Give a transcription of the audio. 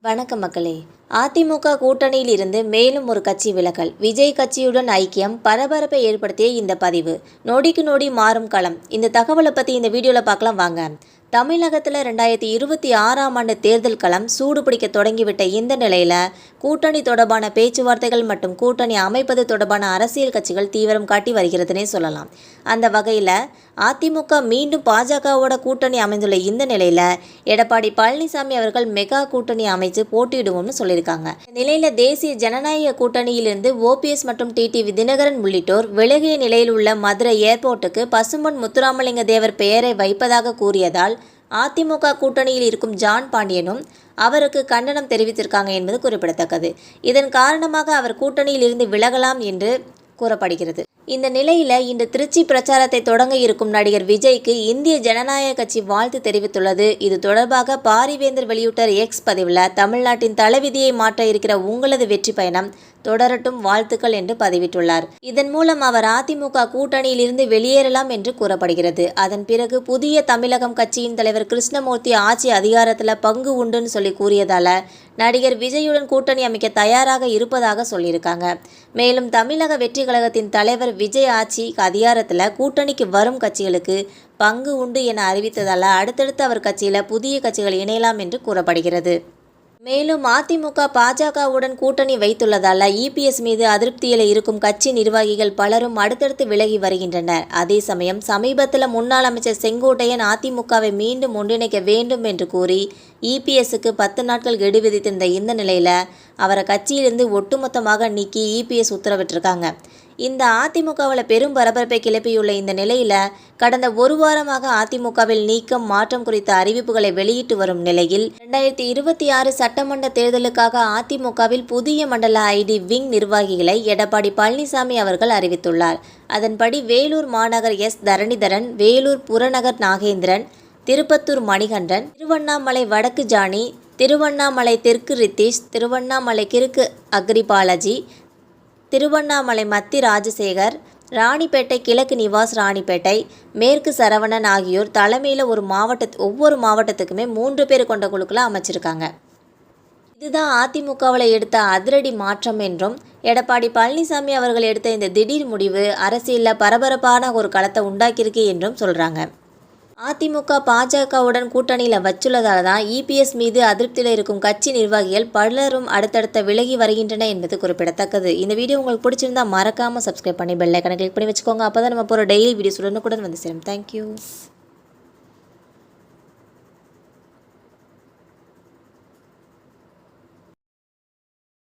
வணக்கம் மக்களே. அதிமுக கூட்டணியில் இருந்து மேலும் ஒரு கட்சி விலகல். விஜய் கட்சியுடன் ஐக்கியம் பரபரப்பை ஏற்படுத்திய இந்த பதிவு. நொடிக்கு நொடி மாறும் களம். இந்த தகவலை பற்றி இந்த வீடியோவில் பார்க்கலாம் வாங்க. தமிழகத்தில் 2026ஆம் ஆண்டு தேர்தல் களம் சூடுபிடிக்க தொடங்கிவிட்ட இந்த நிலையில் கூட்டணி தொடர்பான பேச்சுவார்த்தைகள் மற்றும் கூட்டணி அமைப்பது தொடர்பான அரசியல் கட்சிகள் தீவிரம் காட்டி வருகிறதுனே சொல்லலாம். அந்த வகையில் அதிமுக மீண்டும் பாஜகவோட கூட்டணி அமைந்துள்ள இந்த நிலையில் எடப்பாடி பழனிசாமி அவர்கள் மெகா கூட்டணி அமைச்சு போட்டியிடுவோம்னு சொல்லியிருக்காங்க. இந்த நிலையில் தேசிய ஜனநாயக கூட்டணியிலிருந்து ஓபிஎஸ் மற்றும் டிடிவி தினகரன் உள்ளிட்டோர் விலகிய நிலையில் உள்ள மதுரை ஏர்போர்ட்டுக்கு பசும்பொன் முத்துராமலிங்க தேவர் பெயரை வைப்பதாக கூறியதால் அதிமுக கூட்டணியில் இருக்கும் ஜான் பாண்டியனும் அவருக்கு கண்டனம் தெரிவித்திருக்காங்க என்பது குறிப்பிடத்தக்கது. இதன் காரணமாக அவர் கூட்டணியில் இருந்து விலகலாம் என்று கூறப்படுகிறது. இந்த நிலையில் இன்று திருச்சி பிரச்சாரத்தை தொடங்க இருக்கும் நடிகர் விஜய்க்கு இந்திய ஜனநாயக கட்சி வாழ்த்து தெரிவித்துள்ளது. இது தொடர்பாக பாரிவேந்தர் வெளியிட்ட எக்ஸ் பதிவில் தமிழ்நாட்டின் தலைவிதியை மாற்ற இருக்கிற உங்களது வெற்றி பயணம் தொடரட்டும், வாழ்த்துக்கள் என்று பதிவிட்டுள்ளார். இதன் மூலம் அவர் அதிமுக கூட்டணியில் இருந்து வெளியேறலாம் என்று கூறப்படுகிறது. அதன் பிறகு புதிய தமிழகம் கட்சியின் தலைவர் கிருஷ்ணமூர்த்தி ஆட்சி அதிகாரத்தில் பங்கு உண்டுன்னு சொல்லி கூறியதால நடிகர் விஜயுடன் கூட்டணி அமைக்க தயாராக இருப்பதாக சொல்லியிருக்காங்க. மேலும் தமிழக வெற்றி கழகத்தின் தலைவர் விஜய் ஆட்சி அதிகாரத்தில் கூட்டணிக்கு வரும் கட்சிகளுக்கு பங்கு உண்டு என அறிவித்ததால் அடுத்தடுத்து அவர் கட்சியில் புதிய கட்சிகள் இணையலாம் என்று கூறப்படுகிறது. மேலும் அதிமுக பாஜகவுடன் கூட்டணி வைத்துள்ளதால் இபிஎஸ் மீது அதிருப்தியில் இருக்கும் கட்சி நிர்வாகிகள் பலரும் அடுத்தடுத்து விலகி வருகின்றனர். அதே சமயம் சமீபத்தில் முன்னாள் அமைச்சர் செங்கோட்டையன் அதிமுகவை மீண்டும் ஒன்றிணைக்க வேண்டும் என்று கூறி இபிஎஸ்க்கு 10 நாட்கள் கெடு விதித்திருந்த இந்த நிலையில் அவரை கட்சியிலிருந்து ஒட்டுமொத்தமாக நீக்கி இபிஎஸ் உத்தரவிட்டிருக்காங்க. இந்த அதிமுகவில் பெரும் பரபரப்பை கிளப்பியுள்ள இந்த நிலையில் கடந்த ஒரு வாரமாக அதிமுகவில் நீக்கம் மாற்றம் குறித்த அறிவிப்புகளை வெளியிட்டு வரும் நிலையில் 2026 சட்டமன்ற தேர்தலுக்காக அதிமுகவில் புதிய மண்டல ஐடி விங் நிர்வாகிகளை எடப்பாடி பழனிசாமி அவர்கள் அறிவித்துள்ளார். அதன்படி வேலூர் மாநகர் எஸ் தரணிதரன், வேலூர் புறநகர் நாகேந்திரன், திருப்பத்தூர் மணிகண்டன், திருவண்ணாமலை வடக்கு ஜானி, திருவண்ணாமலை தெற்கு ரித்தீஷ், திருவண்ணாமலை கிழக்கு அக்ரிபாலாஜி, திருவண்ணாமலை மத்தி ராஜசேகர், ராணிப்பேட்டை கிழக்கு நிவாஸ் ராணிப்பேட்டை, மேற்கு சரவணன் ஆகியோர் தலைமையில் ஒவ்வொரு மாவட்டத்துக்குமே 3 பேர் கொண்ட குழுக்களை அமைச்சிருக்காங்க. இதுதான் அதிமுகவில் எடுத்த அதிரடி மாற்றம் என்றும் எடப்பாடி பழனிசாமி அவர்கள் எடுத்த இந்த திடீர் முடிவு அரசியலில் பரபரப்பான ஒரு களத்தை உண்டாக்கியிருக்கு என்றும் சொல்கிறாங்க. அதிமுக பாஜகவுடன் கூட்டணியில் வச்சுள்ளதால் தான் இபிஎஸ் மீது அதிருப்தியில் இருக்கும் கட்சி நிர்வாகிகள் பலரும் அடுத்தடுத்த விலகி வருகின்றன என்பது குறிப்பிடத்தக்கது. இந்த வீடியோ உங்களுக்கு பிடிச்சிருந்தா மறக்காமல் சப்ஸ்கிரைப் பண்ணி பெல் ஐகானை கிளிக் பண்ணி வச்சுக்கோங்க. அப்போ தான் நம்ம போகிற டெய்லி வீடியோஸ் உடனுக்குடன் வந்து சேரும். தேங்க்யூ.